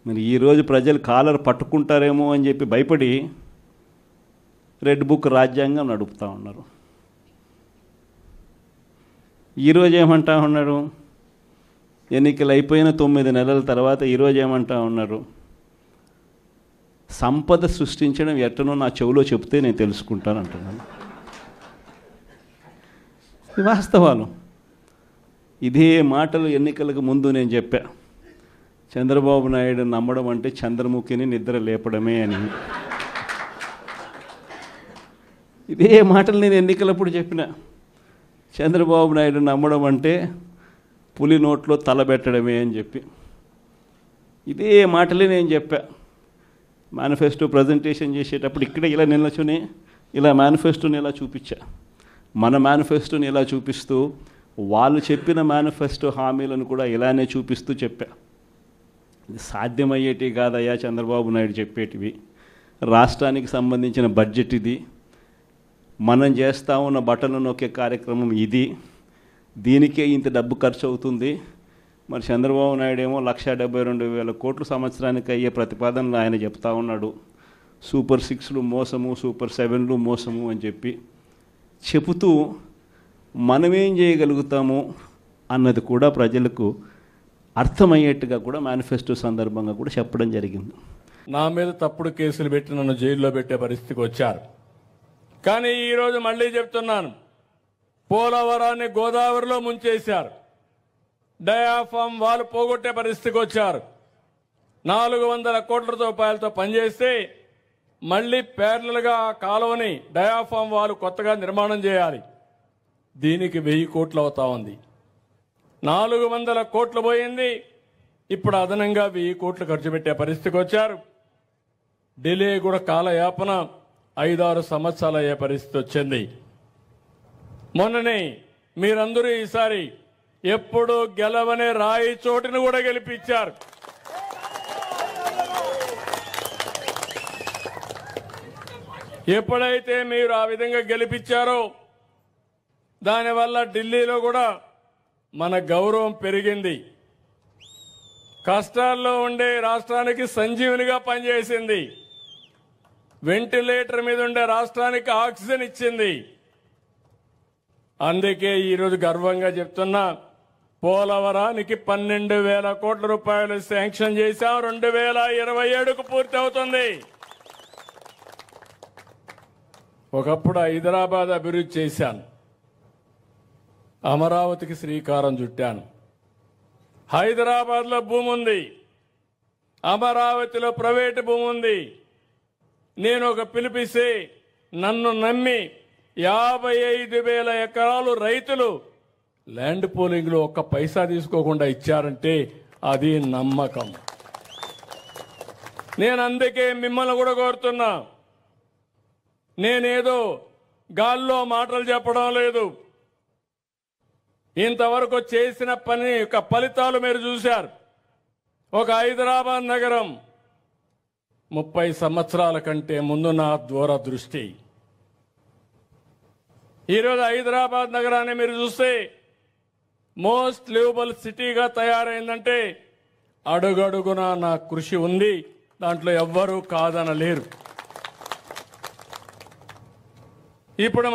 మరి ఈరోజు ప్రజలు కాలర్ పట్టుకుంటారేమో అని చెప్పి భయపడి రెడ్ బుక్ రాజ్యాంగం నడుపుతూ ఉన్నారు. ఈరోజు ఏమంటా ఉన్నారు? ఎన్నికలు అయిపోయిన 9 నెలల తర్వాత ఈరోజు ఏమంటా ఉన్నారు? సంపద సృష్టించడం ఎట్టనో నా చెవిలో చెప్తే నేను తెలుసుకుంటాను అంటున్నాను. ఇది వాస్తవాలు. ఇదే మాటలు ఎన్నికలకు ముందు నేను చెప్పా. చంద్రబాబు నాయుడు నమ్మడం అంటే చంద్రముఖిని నిద్ర లేపడమే అని. ఇదే మాటలు నేను ఎన్నికలప్పుడు చెప్పిన. చంద్రబాబు నాయుడు నమ్మడం అంటే పులి నోట్లో తలబెట్టడమే అని చెప్పి ఇదే మాటలే నేను చెప్పా. మేనిఫెస్టో ప్రజెంటేషన్ చేసేటప్పుడు ఇక్కడ ఇలా నిల్చుని ఇలా మేనిఫెస్టోని ఇలా చూపించా. మన మేనిఫెస్టోని ఇలా చూపిస్తూ వాళ్ళు చెప్పిన మేనిఫెస్టో హామీలను కూడా ఇలానే చూపిస్తూ చెప్పా. ఇది సాధ్యమయ్యేటివి కాదయ్యా చంద్రబాబు నాయుడు చెప్పేటివి. రాష్ట్రానికి సంబంధించిన బడ్జెట్ ఇది, మనం చేస్తూ ఉన్న బటన్లు నొక్కే కార్యక్రమం ఇది, దీనికే ఇంత డబ్బు ఖర్చు అవుతుంది. మరి చంద్రబాబు నాయుడు ఏమో 1,72,000 కోట్లు సంవత్సరానికి అయ్యే ప్రతిపాదనలు ఆయన చెప్తా ఉన్నాడు. సూపర్ 6లు మోసము, సూపర్ 7లు మోసము అని చెప్పి చెబుతూ మనమేం చేయగలుగుతాము అన్నది కూడా ప్రజలకు అర్థమయ్యేట్టుగా కూడా మేనిఫెస్టో సందర్భంగా కూడా చెప్పడం జరిగింది. నా మీద తప్పుడు కేసులు పెట్టి నన్ను జైల్లో పెట్టే పరిస్థితికి వచ్చారు. కానీ ఈరోజు మళ్ళీ చెప్తున్నాను, పోలవరాన్ని గోదావరిలో ముంచేశారు. డయాఫామ్ వాళ్ళు పోగొట్టే పరిస్థితికి వచ్చారు. 400 కోట్ల రూపాయలతో పనిచేస్తే మళ్ళీ ప్యారలల్గా ఆ కాలువని డయాఫామ్ వాళ్ళు కొత్తగా నిర్మాణం చేయాలి. దీనికి 1000 కోట్లు అవుతా ఉంది. 400 కోట్లు పోయింది. ఇప్పుడు అదనంగా 1000 కోట్లు ఖర్చు పెట్టే పరిస్థితికి వచ్చారు. ఢిల్లీ కూడా కాలయాపన 5-6 సంవత్సరాలు అయ్యే పరిస్థితి వచ్చింది. మొన్ననే మీరందరూ ఈసారి ఎప్పుడు గెలవనే రాయి చోటును కూడా గెలిపించారు. ఎప్పుడైతే మీరు ఆ విధంగా గెలిపించారో దానివల్ల ఢిల్లీలో కూడా మన గౌరవం పెరిగింది. కష్టాల్లో ఉండే రాష్ట్రానికి సంజీవునిగా పనిచేసింది. వెంటిలేటర్ మీద ఉండే రాష్ట్రానికి ఆక్సిజన్ ఇచ్చింది. అందుకే ఈరోజు గర్వంగా చెప్తున్నా, పోలవరానికి 12,000 కోట్ల రూపాయలు శాంక్షన్ చేశాం. 2027కు పూర్తి అవుతుంది. ఒకప్పుడు హైదరాబాద్ అభివృద్ధి చేశాను, అమరావతికి శ్రీకారం చుట్టాను. హైదరాబాద్లో భూమి ఉంది, అమరావతిలో ప్రైవేటు భూమి ఉంది. నేను ఒక పిలిపిస్తే నన్ను నమ్మి 55,000 ఎకరాలు రైతులు ల్యాండ్ పోలింగ్లో ఒక్క పైసా తీసుకోకుండా ఇచ్చారంటే అది నమ్మకం. నేను అందుకే మిమ్మల్ని కూడా కోరుతున్నా, నేనేదో గాల్లో మాటలు చెప్పడం లేదు. ఇంతవరకు చేసిన పని యొక్క ఫలితాలు మీరు చూశారు. ఒక హైదరాబాద్ నగరం 30 సంవత్సరాల కంటే ముందు నా దూరదృష్టి. ఈరోజు హైదరాబాద్ నగరాన్ని మీరు చూస్తే మోస్ట్ లివబుల్ సిటీగా తయారైందంటే అడుగడుగునా నా కృషి ఉంది. దాంట్లో ఎవ్వరూ కాదనలేరు. ఇప్పుడు